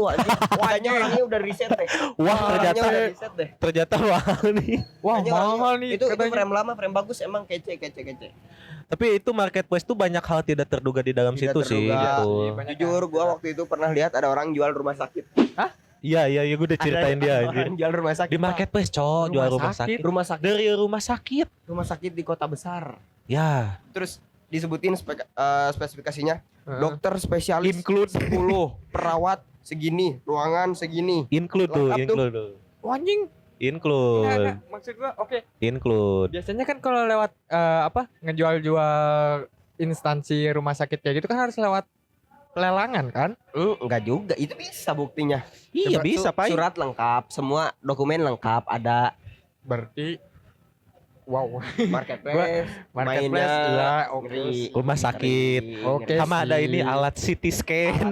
anjing. Kayaknya orangnya udah riset deh. Wah, Orangnya udah riset deh. ternyata mahal nih. Wah, Kayaknya mahal orangnya- nih Itu katanya. frame lama, frame bagus emang kece. Tapi itu marketplace tuh banyak hal tidak terduga di dalam Tidak situ sih terduga. gitu. Iya, banyak Jujur gua waktu itu pernah lihat ada orang jual rumah sakit. Iya, gue udah ceritain dia anjir. Orang jual rumah sakit. Di marketplace, cowok jual rumah sakit. Rumah sakit. Dari rumah sakit. Rumah sakit di kota besar. Ya, Terus disebutin spesifikasinya. Dokter spesialis include 10, perawat segini, ruangan segini. include tuh, Lengkap tuh. include. Wah, anjing. Include. Enggak, maksud gua oke. Include. Biasanya kan kalau lewat ngejual-jual instansi rumah sakit kayak gitu kan harus lewat pelelangan kan? Enggak juga, itu bisa buktinya. Iya bisa, Pak. Surat lengkap, semua dokumen lengkap, ada Berarti wow. marketplace, Marketplace mainnya, iya, oke. ngeri. Rumah sakit. Ngeri, Oke. ngeri. Sama ada sih. ini alat CT scan.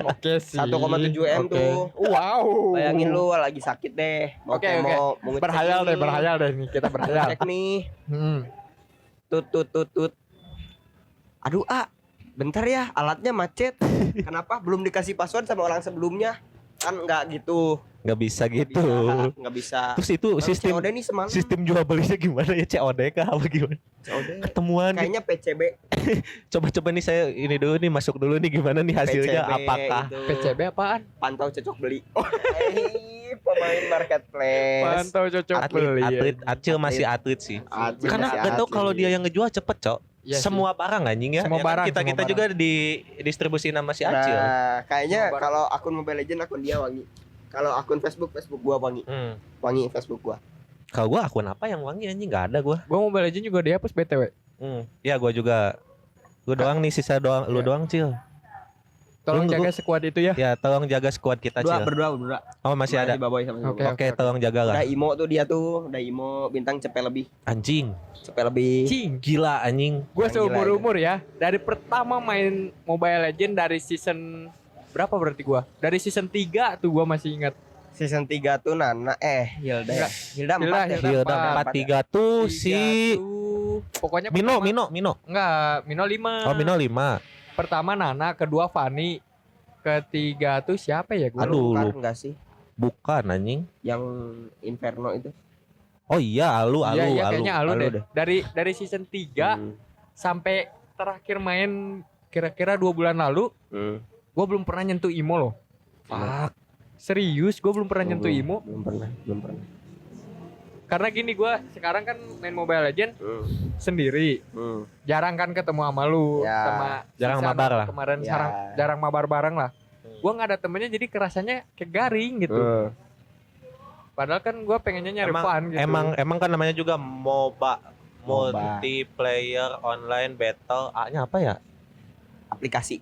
Oke sih. 1,7 M Oke. tuh. Wow. Bayangin lu lagi sakit deh. Oke. mau ngecek Berhayal ini, deh nih kita berhayal. Cek nih. Hmm. Tut. Aduh, bentar ya, alatnya macet. Kenapa belum dikasih password sama orang sebelumnya? Kan enggak gitu. Nggak bisa gitu. Nggak bisa. Terus itu Baru sistem COD nih semalam. sistem jual belinya gimana ya, COD kah apa gimana? COD. Ketemuan gitu. Kayaknya PCB. Coba nih saya ini dulu nih masuk dulu nih gimana nih hasilnya PCB apakah itu. PCB apaan? Pantau cocok beli. Pemain marketplace. Pantau cocok beli. atlet Acil masih atlet sih. Atlet Karena masih gak tau atlet. kalau dia yang ngejual cepet, Cok. Iya sih. Semua barang anjing ya. Semua Ya kan? barang, Kita semua juga di distribusi nama si Acil. Nah, kayaknya Semua barang. kalau akun Mobile Legend akun dia wangi. Kalau akun Facebook gua wangi. Wangi Facebook gua. Kalau gua akun apa yang wangi anjing nggak ada gua. Gua Mobile Legends juga dihapus BTW. Ya gua juga. Gua doang nih sisa doang lu Iya. doang, Cil. Tolong Lu- jaga sekuat itu ya. Ya, tolong jaga squad kita, Cil. Berdua. Oh, masih ada. Si Baboy sama si Oke. Baboy. Oke, tolong jaga lah. Udah Imo tuh dia tuh, udah Imo bintang cepet lebih. Anjing, Cing. gila anjing. Gue Yang seumur gila umur ya. Dari pertama main Mobile Legend dari season berapa berarti gua? Dari season 3 tuh gua masih ingat. Season 3 tuh Nana Hilda ya. Hilda 4 ya. Hilda Hilda 43 tuh si Pokoknya Mino, pertama, Mino. enggak, Mino 5. Oh, Mino 5. Pertama Nana, kedua Fanny, ketiga tuh siapa ya gua? Aduh, Bukan lu. enggak sih? Bukan anjing. Yang Inferno itu. Oh iya, Alu. Iya, kayaknya Alu Alu deh. Dari season 3 Hmm. sampai terakhir main kira-kira 2 bulan lalu, Hmm. gua belum pernah nyentuh Imo loh. Fuck. Serius, gua belum pernah nyentuh Imo. Belum pernah. Karena gini, gua sekarang kan main Mobile Legend Hmm. sendiri. Hmm. Jarang kan ketemu sama lu, Ya. sama Jarang Sisan mabar lah. kemarin. Ya. Jarang mabar bareng lah. Gua nggak ada temennya, jadi kerasanya kayak garing gitu. Hmm. Padahal kan gua pengennya nyari fun gitu. Emang kan namanya juga MOBA, MOBA. multiplayer online battle. A-nya apa ya? Aplikasi.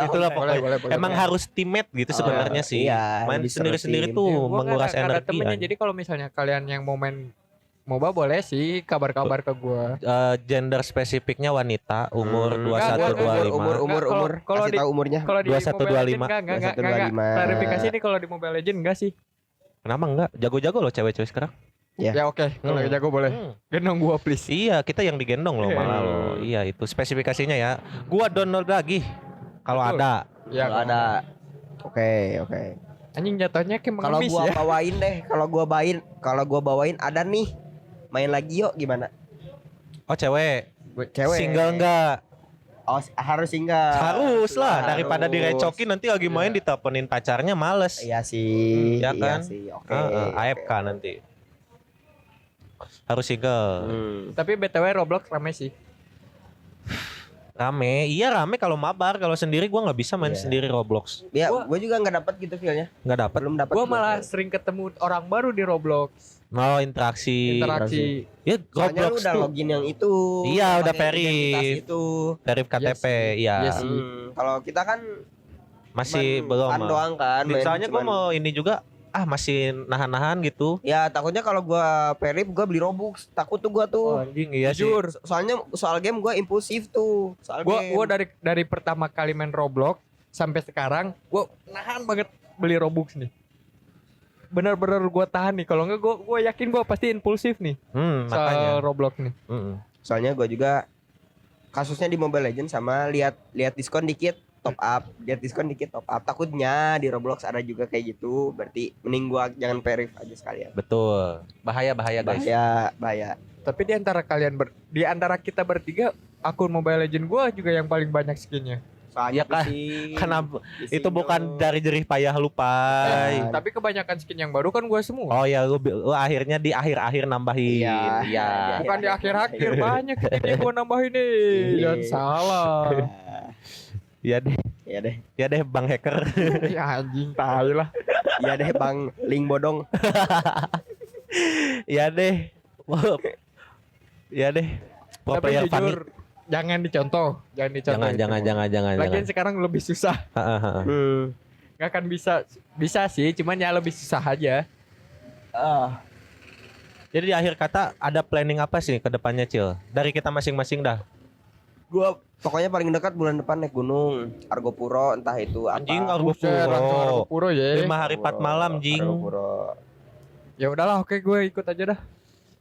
Itulah pokoknya. boleh. Emang harus teammate gitu sebenarnya sih. Iya, Main lebih sendiri-sendiri seru tuh Ya, gua menguras nggak ada energi. temennya. anjing. Jadi kalau misalnya kalian yang mau main MOBA boleh sih kabar-kabar ke gua. Gender spesifiknya wanita, umur Hmm. 21 25. Umur. Kalau Kasih di- tahu umurnya. Kalau di 21, Mobile Legend 25. enggak. 21, 25. Klarifikasi nih, kalau di Mobile Legend enggak sih. Kenapa enggak? Jago-jago loh cewek-cewek sekarang. Ya. Ya oke, kalau Hmm. jago boleh. Gendong gua please. Iya, kita yang digendong loh malah loh. Iya, itu spesifikasinya ya. Gua download lagi kalau Betul. ada. Ya Kalau ada. Oke. Anjing jatuhnya kayak Kalau mengemis gua ya. bawain deh, kalau gua bawain ada nih. Main lagi yuk gimana? Oh, cewek. Cewek. Single enggak? Oh, harus single. Harus lah, Harus. daripada direcokin nanti lagi main diteleponin pacarnya males. Iya sih. Ya kan? Iya sih. Oke. AFK nanti. Harus single. Tapi BTW Roblox rame sih. Rame, iya rame kalau mabar, kalau sendiri gua nggak bisa main Iya. sendiri Roblox. Ya, Gua- gua juga nggak dapat gitu feelnya. Nggak dapat. Belum dapat. Gua malah sering ketemu orang baru di Roblox. Oh, interaksi. Interaksi. Ya Soalnya lu Roblox udah tuh login yang itu. Iya, udah pakai identitas verif. Itu. verif KTP, iya. Iya sih. Kalau kita kan Masih cuman belum. fun doang kan. main Soalnya gua cuman- mau ini juga masih nahan-nahan gitu. Ya takutnya kalau gua verif gua beli Robux. Takut tuh gua tuh. Anjing iya sih. Jujur, Soalnya soal game gua impulsif tuh. Soal game. gua dari pertama kali main Roblox sampai sekarang gua nahan banget beli Robux nih. Bener-bener gua tahan nih. Kalau enggak gua yakin gua pasti impulsif nih Makanya. soal Roblox nih. Soalnya gua juga kasusnya di Mobile Legends sama lihat diskon dikit top up, takutnya di Roblox ada juga kayak gitu. Berarti mending gua jangan verif aja sekalian. Betul. Bahaya guys. Bahaya. Tapi di antara di antara kita bertiga, akun Mobile Legend gua juga yang paling banyak skinnya. Soalnya Iya kan? pusing, Karena pusing itu bukan dong. dari jerih payah lupa. Tapi kebanyakan skin yang baru kan gua semua. Oh ya, lu akhirnya di akhir-akhir nambahin. Iya. Bukan di akhir-akhir banyak skin yang gua nambahin nih. Iya. Jangan salah. Iya deh. Ya deh Bang Hacker. Ya anjing tai lah. Iya deh Bang Ling Bodong. Ya deh. Ya deh. Pro Tapi player funny. jujur jangan dicontoh. Jangan. Lagian sekarang lebih susah. Gak akan bisa sih, cuman ya lebih susah aja. Jadi di akhir kata ada planning apa sih ke depannya, Cil? Dari kita masing-masing dah. Gua pokoknya paling dekat bulan depan naik gunung Argopuro, entah itu apa. Anjing Buset, langsung Argopuro. Argopuro ya. 5 hari 4 malam, jing. Argopuro. Ya udahlah, oke gue ikut aja dah.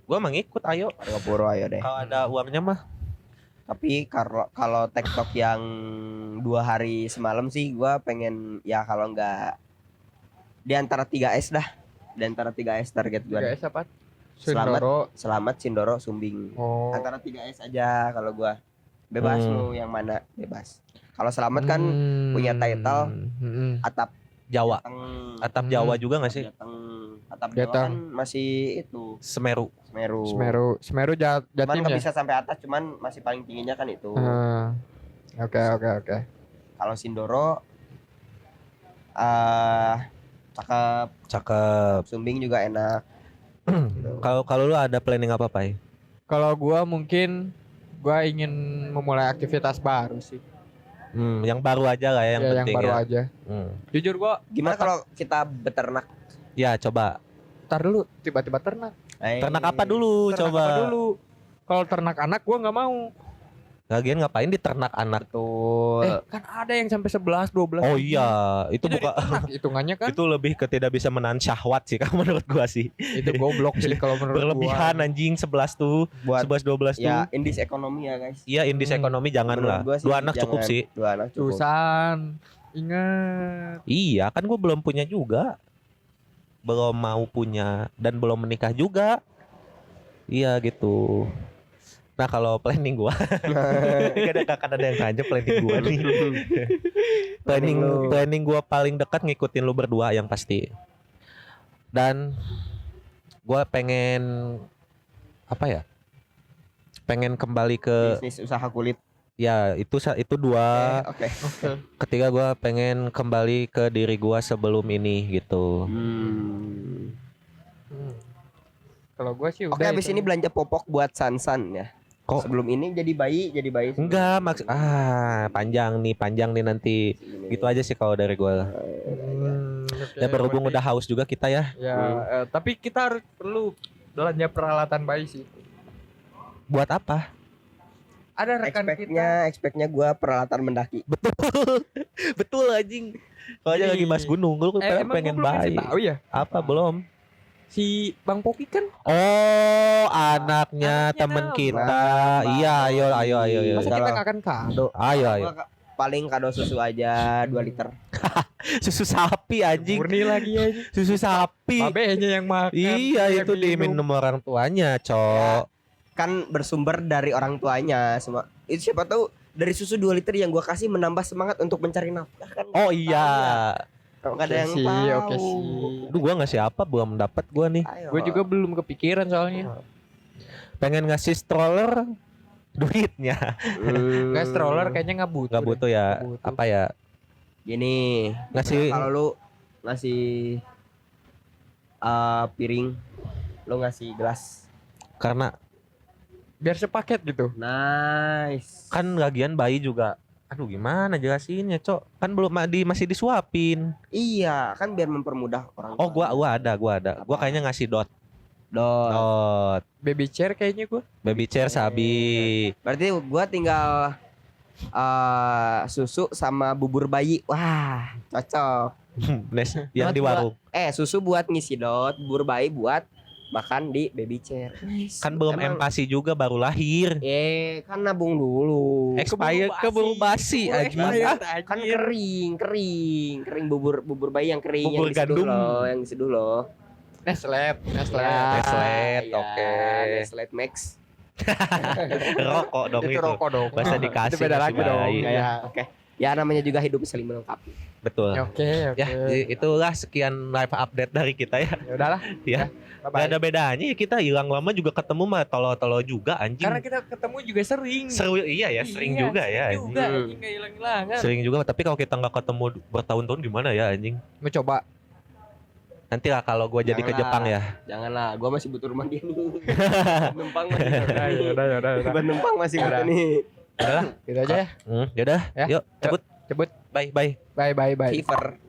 Gua emang ikut, ayo. Argopuro ayo deh. Kalau ada uangnya mah. Tapi kalau TikTok yang 2 hari semalam sih gua pengen ya kalau enggak di antara 3S dah. Di antara 3S target gua. 3S apa? Selamat. Sundoro. Selamat Sindoro Sumbing. Oh. Antara 3S aja kalau gua. Bebas lu yang mana, bebas. Kalau Selamat kan punya title atap Jawa. Jateng. Atap Jawa juga gak sih? Atap Jawa Jateng. kan masih itu Semeru. Semeru. Semeru Cuman Jatim nggak ya. bisa sampai atas, cuman masih paling tingginya kan itu. Oke. Kalau Sindoro cakep, Cakep. Sumbing juga enak. Gitu. Kalau lu ada planning apa, Pai? Kalau gua mungkin gua ingin memulai aktivitas baru sih. Yang baru aja lah ya yang Ya, penting yang baru ya. aja. Jujur gua Gimana kalau kita beternak? Ya coba. ntar dulu tiba-tiba ternak. Ternak apa dulu Ternak coba? apa dulu? Kalau ternak anak gua nggak mau. Lagian ngapain di ternak anak? Betul. Kan ada yang sampai 11 12. Oh iya, itu Itu bukan ternak hitungannya kan. itu lebih ke tidak bisa menahan syahwat sih kalau menurut gua sih. Itu goblok sih kalau menurut Berlebihan gua. anjing 11 tuh. Buat 11 12 tuh. ya indis ekonomi ya guys. Iya, indis ekonomi jangan Menurut lah. gua sih 2 anak jangan. cukup sih. 2 anak cukup. Susan. Ingat. Iya, kan gua belum punya juga. Belum mau punya dan belum menikah juga. Iya gitu. Nah kalau planning gua gak ada yang tanya planning gua nih. planning gua paling dekat ngikutin lu berdua yang pasti. Dan gua pengen apa ya? Pengen kembali ke Bisnis usaha kulit. ya itu dua. Oke. Ketiga gua pengen kembali ke diri gua sebelum ini gitu. Kalau gua sih Oke, udah habis itu. ini belanja popok buat Sansan ya. Kok Sebelum ini jadi bayi. enggak panjang nih nanti. Gitu aja sih kalau dari gua. Oke, Ya berhubung berarti- udah haus juga kita ya. Ya, tapi kita harus perlu belanja peralatan bayi sih. Buat apa? Ada rekan kita. Expectnya gua peralatan mendaki. Betul anjing. Kalau aja lagi Mas Gunung, lu Emang pengen gua belum ngasih bayi. tahu ya? Apa belum? Si Bang Poki kan Oh, anaknya Anaknya temen nama. kita. Iya, ayo. masa kita nggak akan kado. Ayo. Gua paling kado susu aja 2 liter. Susu sapi anjing. Murni lagi aja. Susu sapi. Babenya yang makan. Iya, yang itu diminum orang tuanya, Cok. Kan bersumber dari orang tuanya semua. Itu siapa tahu dari susu 2 liter yang gua kasih menambah semangat untuk mencari nafkah kan. Oh iya. Enggak ada yang sih, tahu. oke sih. Aduh, gua ngasih apa belum dapat gua nih. Ayo. Gue juga belum kepikiran soalnya. Pengen ngasih stroller duitnya. Nggak stroller kayaknya nggak butuh. Nggak butuh deh. ya. Nggak butuh. Apa ya? Gini, Ngasih kalau lu ngasih piring, lu ngasih gelas. karena Biar sepaket gitu. Nice. kan lagian bayi juga. Aduh, gimana jelasinnya, Cok? Kan belum masih disuapin. Iya, kan biar mempermudah orang. Oh, tua. gua ada. Gua kayaknya ngasih dot. Baby chair kayaknya gue. Baby chair sabi. Berarti gua tinggal susu sama bubur bayi. Wah, cocok. Nes yang Dot di warung. Susu buat ngisi dot, bubur bayi buat makan di baby chair. Kan belum empasi juga baru lahir. Kan nabung dulu. Expired keburu basi anjing. Kan kering bubur bayi yang kering Bubur yang diseduh gandum. loh, yang diseduh loh. Neslet. Neslet, Ya, oke. Neslet Max. Rokok dong Itu itu. rokok dong. Bahasa dikasih Itu beda nasi lagi dong. bayi. Ya. Oke. Ya namanya juga hidup saling melengkapi. Betul. Oke. Ya, itulah sekian live update dari kita ya. Ya udahlah. Ya. Gak Bye-bye. ada bedanya ya, kita hilang lama juga ketemu mah tolo-tolo juga anjing. Karena kita ketemu juga sering. Seru iya ya, sering Iya, juga ya sering anjing. juga anjing nggak hilang-hilangan. Sering juga, tapi kalau kita nggak ketemu bertahun-tahun gimana ya anjing? Mau coba. Nanti lah kalau gue jadi ke Janganlah. Jepang ya. Janganlah, gua masih butuh rumah dia nih. Numpang masih Udah. butuh numpang masih Udah. butuh nih. Udahlah. Gitu aja ya. Yaudah, Ya. yuk cabut. Cabut. Bye. Bye. Fever.